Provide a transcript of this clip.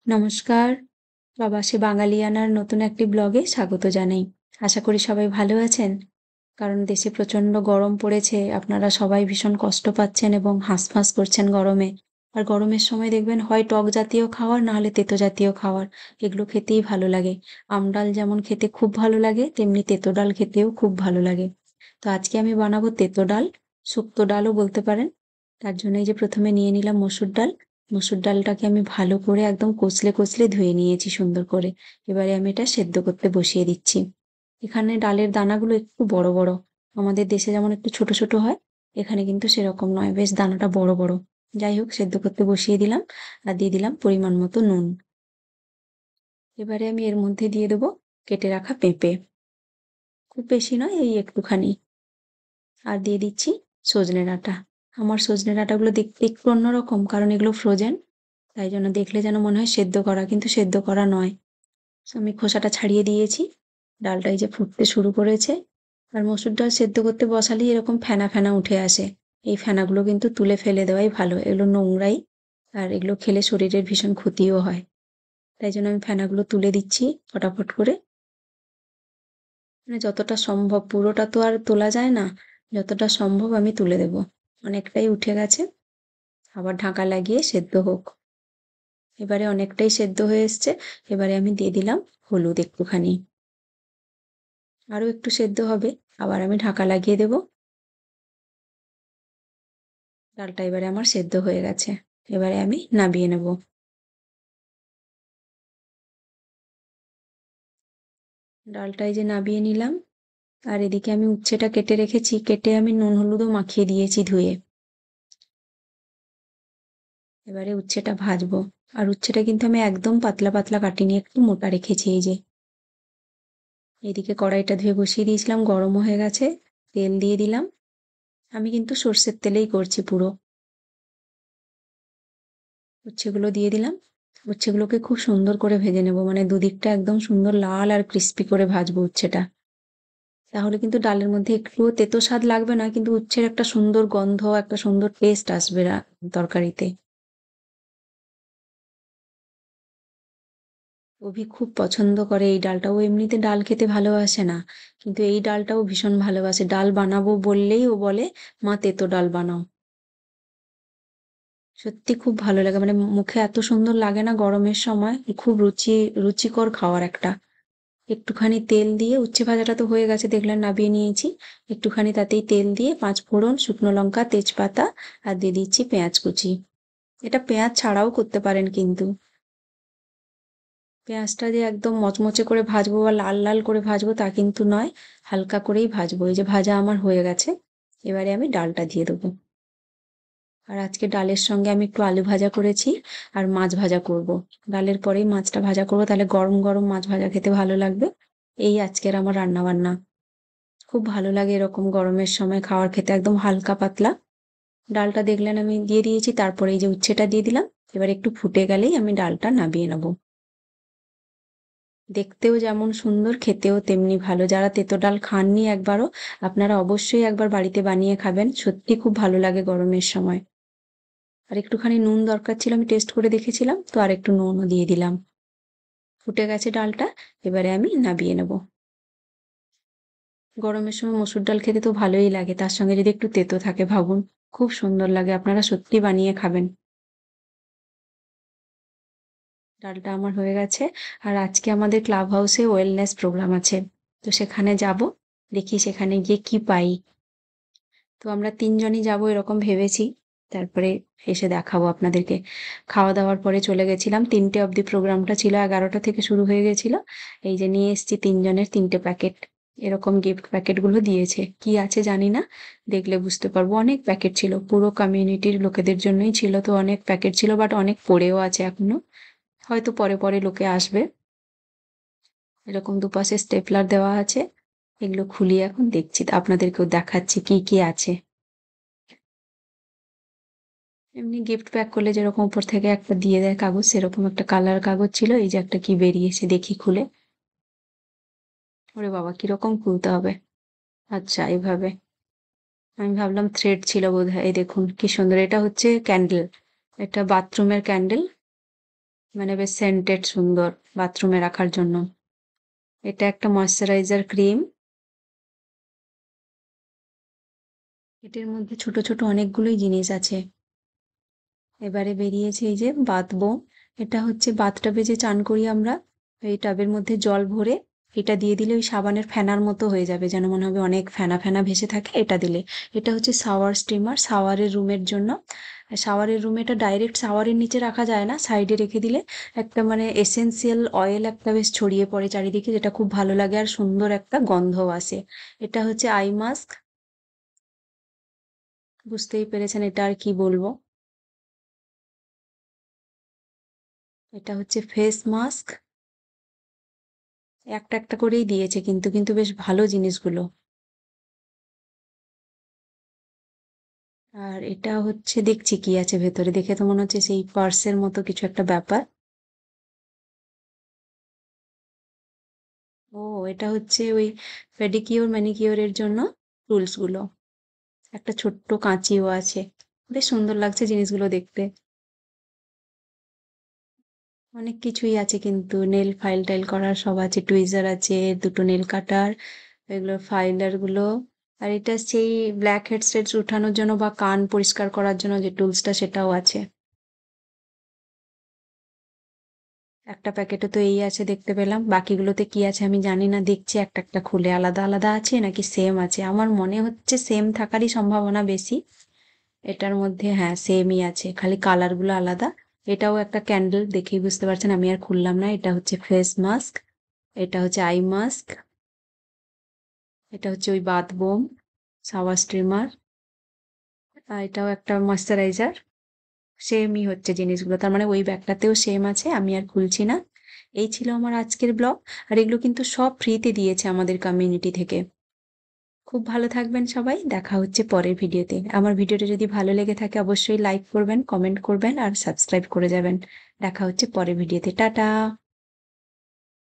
নমস্কার। প্রবাসী বাঙালিয়ানার নতুন একটি ব্লগে স্বাগত জানাই। আশা করি সবাই ভালো আছেন। কারণ দেশে প্রচণ্ড গরম পড়েছে। আপনারা সবাই ভীষণ কষ্ট পাচ্ছেন এবং হাঁসফাঁস করছেন গরমে। আর গরমের সময় দেখবেন হয় টক জাতীয় খাবার না হলে তেতো জাতীয় খাবার। এগুলো খেতেই ভালো লাগে। আমডাল যেমন খেতে খুব ভালো লাগে, তেমনি তেতো ডাল খেতেও খুব ভালো লাগে। তো আজকে আমি বানাবো তেতো ডাল, শুক্তো ডালও বলতে পারেন। তার জন্য এই যে প্রথমে নিয়ে নিলাম মসুর ডাল। মসুর ডালটাকে আমি ভালো করে একদম কচলে কচলে ধুয়ে নিয়েছি সুন্দর করে। এবারে আমি এটা সেদ্ধ করতে বসিয়ে দিচ্ছি। এখানে ডালের দানাগুলো একটু বড় বড়। আমাদের দেশে যেমন একটু ছোট ছোট হয়, এখানে কিন্তু সেরকম নয়, বেশ দানাটা বড় বড়। যাই হোক, সেদ্ধ করতে বসিয়ে দিলাম আর দিয়ে দিলাম পরিমাণ মতো নুন। এবারে আমি এর মধ্যে দিয়ে দেবো কেটে রাখা পেঁপে। খুব বেশি নয়, এই একটুখানি। আর দিয়ে দিচ্ছি সজনে ডাঁটা। আমার সজনে ডাঁটাগুলো দেখতে একটু অন্যরকম, কারণ এগুলো ফ্রোজেন। তাই জন্য দেখলে যেন মনে হয় সেদ্ধ করা, কিন্তু সেদ্ধ করা নয়। আমি খোসাটা ছাড়িয়ে দিয়েছি। ডালটা এই যে ফুটতে শুরু করেছে। আর মসুর ডাল সেদ্ধ করতে বসালেই এরকম ফেনা ফেনা উঠে আসে। এই ফেনাগুলো কিন্তু তুলে ফেলে দেওয়াই ভালো, এগুলো নোংরাই। আর এগুলো খেলে শরীরের ভীষণ ক্ষতিও হয়। তাই জন্য আমি ফেনাগুলো তুলে দিচ্ছি ফটাফট করে। মানে যতটা সম্ভব, পুরোটা তো আর তোলা যায় না, যতটা সম্ভব আমি তুলে দেব। অনেকটাই উঠে গেছে, আবার ঢাকা লাগিয়ে সেদ্ধ হোক। এবারে অনেকটাই সেদ্ধ হয়ে এসছে। এবারে আমি দিয়ে দিলাম হলুদ একটুখানি। আরো একটু সেদ্ধ হবে, আবার আমি ঢাকা লাগিয়ে দেব। ডালটা এবারে আমার সেদ্ধ হয়ে গেছে। এবারে আমি নামিয়ে নেব। ডালটা এই যে নামিয়ে নিলাম। আর এদিকে আমি উচ্ছেটা কেটে রেখেছি, কেটে আমি নুন হলুদও মাখিয়ে দিয়েছি ধুয়ে। এবারে উচ্ছেটা ভাজবো। আর উচ্ছেটা কিন্তু আমি একদম পাতলা পাতলা কাটিনি, একটু মোটা রেখেছি। এই যে এদিকে কড়াইটা ধুয়ে বসিয়ে দিয়েছিলাম, গরমও হয়ে গেছে। তেল দিয়ে দিলাম। আমি কিন্তু সর্ষের তেলেই করছি পুরো। উচ্ছেগুলো দিয়ে দিলাম। উচ্ছেগুলোকে খুব সুন্দর করে ভেজে নেব, মানে দুদিকটা একদম সুন্দর লাল আর ক্রিস্পি করে ভাজবো উচ্ছেটা। তাহলে কিন্তু ডালের মধ্যে একটুও তেতো স্বাদ লাগবে না, কিন্তু উচ্ছের একটা সুন্দর গন্ধ, একটা সুন্দর টেস্ট আসবে তরকারিতে। অভি খুব পছন্দ করে এই ডালটা। ও এমনিতে ডাল খেতে ভালোবাসে না, কিন্তু এই ডালটাও ভীষণ ভালোবাসে। ডাল বানাবো বললেই ও বলে, মা তেতো ডাল বানাও। সত্যি খুব ভালো লাগে, মানে মুখে এত সুন্দর লাগে না গরমের সময়। খুব রুচিকর খাবার একটা। একটুখানি তেল দিয়ে, উচ্ছে ভাজাটা তো হয়ে গেছে দেখলেন, নামিয়ে নিয়েছি। একটুখানি তাতেই তেল দিয়ে পাঁচ ফোড়ন, শুকনো লঙ্কা, তেজপাতা আর দিয়ে দিচ্ছি পেঁয়াজ কুচি। এটা পেঁয়াজ ছাড়াও করতে পারেন কিন্তু। পেঁয়াজটা যে একদম মচমচে করে ভাজবো বা লাল লাল করে ভাজবো তা কিন্তু নয়, হালকা করেই ভাজবো। এই যে ভাজা আমার হয়ে গেছে। এবারে আমি ডালটা দিয়ে দেবো। আর আজকে ডালের সঙ্গে আমি একটু আলু ভাজা করেছি আর মাছ ভাজা করব। ডালের পরেই মাছটা ভাজা করব, তাহলে গরম গরম মাছ ভাজা খেতে ভালো লাগবে। এই আজকের আমার রান্না বান্না। খুব ভালো লাগে এরকম গরমের সময় খাবার খেতে, একদম হালকা পাতলা। ডালটা দেখলেন আমি দিয়ে দিয়েছি, তারপরে এই যে উচ্ছেটা দিয়ে দিলাম। এবার একটু ফুটে গেলেই আমি ডালটা নামিয়ে নেব। দেখতেও যেমন সুন্দর, খেতেও তেমনি ভালো। যারা তেতো ডাল খাননি একবারও, আপনারা অবশ্যই একবার বাড়িতে বানিয়ে খাবেন। সত্যি খুব ভালো লাগে গরমের সময়। আর একটুখানি নুন দরকার ছিল, আমি টেস্ট করে দেখেছিলাম, তো আর একটু নুনও দিয়ে দিলাম। ফুটে গেছে ডালটা। এবারে আমি নামিয়ে নেব। গরমের সময় মসুর ডাল খেতে তো ভালোই লাগে, তার সঙ্গে যদি একটু তেতো থাকে ভাবুন, খুব সুন্দর লাগে। আপনারা সত্যি বানিয়ে খাবেন। ডালটা আমার হয়ে গেছে। আর আজকে আমাদের ক্লাব হাউসে ওয়েলনেস প্রোগ্রাম আছে, তো সেখানে যাব। দেখি সেখানে গিয়ে কি পাই। তো আমরা তিনজনই যাব এরকম ভেবেছি। তারপরে এসে দেখাবো আপনাদেরকে। খাওয়া দাওয়ার পরে চলে গেছিলাম, 3টে অবধি প্রোগ্রামটা ছিল, 11টা থেকে শুরু হয়ে গেছিল। এই যে নিয়ে এসেছি তিনজনের 3টে প্যাকেট। এরকম গিফট প্যাকেটগুলো দিয়েছে, কি আছে জানি না, দেখলে বুঝতে পারবো। অনেক প্যাকেট ছিল, পুরো কমিউনিটির লোকেদের জন্যই ছিল, তো অনেক প্যাকেট ছিল, বাট অনেক পড়েও আছে এখনো। হয়তো পরে পরে লোকে আসবে। এরকম দুপাশে স্টেপলার দেওয়া আছে। এগুলো খুলিয়ে এখন দেখছি, আপনাদেরকেও দেখাচ্ছি কি কি আছে। এমনি গিফট প্যাক করলে যেরকম উপর থেকে একটা দিয়ে দেয় কাগজ, সেরকম একটা কালার কাগজ ছিল। এই যে একটা কি বেরিয়েছে, দেখি খুলে। ওরে বাবা, কিরকম খুলতে হবে? আচ্ছা, এইভাবে। আমি ভাবলাম থ্রেড ছিল বোধহয়। এই দেখুন কি সুন্দর, এটা হচ্ছে ক্যান্ডেল। এটা বাথরুমের ক্যান্ডেল। মানে বেশ সেন্টেড সুন্দর বাথরুমে রাখার জন্য। এটা একটা ময়েশ্চারাইজার ক্রিম। এটার মধ্যে ছোট, ছোট অনেকগুলোই জিনিস আছে। এবারে বেরিয়েছে এই যে বাথ বোম। এটা হচ্ছে বাথটাবে যে চান করি আমরা, এই টাবের মধ্যে জল ভরে এটা দিয়ে দিলে ওই সাবানের ফেনার মতো হয়ে যাবে, যেন মনে হবে অনেক ফেনা ফেনা ভেসে থাকে এটা দিলে। এটা হচ্ছে শাওয়ার স্টিমার, শাওয়ারের রুমের জন্য। শাওয়ারের রুমে এটা ডাইরেক্ট শাওয়ারের নিচে রাখা যায় না, সাইডে রেখে দিলে একটা মানে এসেন্সিয়াল অয়েল একটা বেশ ছড়িয়ে পড়ে চারিদিকে, যেটা খুব ভালো লাগে আর সুন্দর একটা গন্ধও আসে। এটা হচ্ছে আই মাস্ক। বুঝতেই পেরেছেন এটা আর কি বলবো। এটা হচ্ছে ফেস মাস্ক। একটা একটা করেই দিয়েছে, কিন্তু কিন্তু বেশ ভালো জিনিসগুলো। আর এটা হচ্ছে, দেখছি কি আছে ভেতরে, দেখে তো মনে হচ্ছে সেই পার্সের মতো কিছু একটা ব্যাপার। ও, এটা হচ্ছে ওই পেডিকিউর ম্যানিকিউরের জন্য টুলস গুলো। একটা ছোট্ট কাঁচিও আছে। বেশ সুন্দর লাগছে জিনিসগুলো দেখতে। অনেক কিছুই আছে, কিন্তু নেল ফাইল টাইল করার সব আছে, টুইজার আছে, দুটো নেল কাটার, এগুলো ফাইলার গুলো। আর এটা সেই ব্ল্যাক হেডস টেডস উঠানোর জন্য বা কান পরিষ্কার করার জন্য যে টুলসটা, সেটাও আছে। একটা প্যাকেটে তো এই আছে দেখতে পেলাম, বাকিগুলোতে কি আছে আমি জানি না, দেখছি একটা একটা খুলে আলাদা আলাদা আছে নাকি সেম আছে। আমার মনে হচ্ছে সেম থাকারই সম্ভাবনা বেশি। এটার মধ্যে হ্যাঁ সেমই আছে, খালি কালার গুলো আলাদা। এটাও একটা ক্যান্ডেল, দেখেই বুঝতে পারছেন, আমি আর খুললাম না। এটা হচ্ছে ফেস মাস্ক। এটা হচ্ছে আই মাস্ক। এটা হচ্ছে ওই বাথ বোম, শাওয়ার স্টিমার। আর এটাও একটা ময়েশ্চারাইজার। সেমই হচ্ছে জিনিসগুলো, তার মানে ওই ব্যাগটাতেও সেম আছে, আমি আর খুলছি না। এই ছিল আমার আজকের ব্লগ। আর এগুলো কিন্তু সব ফ্রিতে দিয়েছে আমাদের কমিউনিটি থেকে। খুব ভালো থাকবেন সবাই, দেখা হচ্ছে পরের ভিডিওতে। আমার ভিডিওটা যদি ভালো লেগে থাকে অবশ্যই লাইক করবেন, কমেন্ট করবেন আর সাবস্ক্রাইব করে যাবেন। দেখা হচ্ছে পরের ভিডিওতে। টাটা।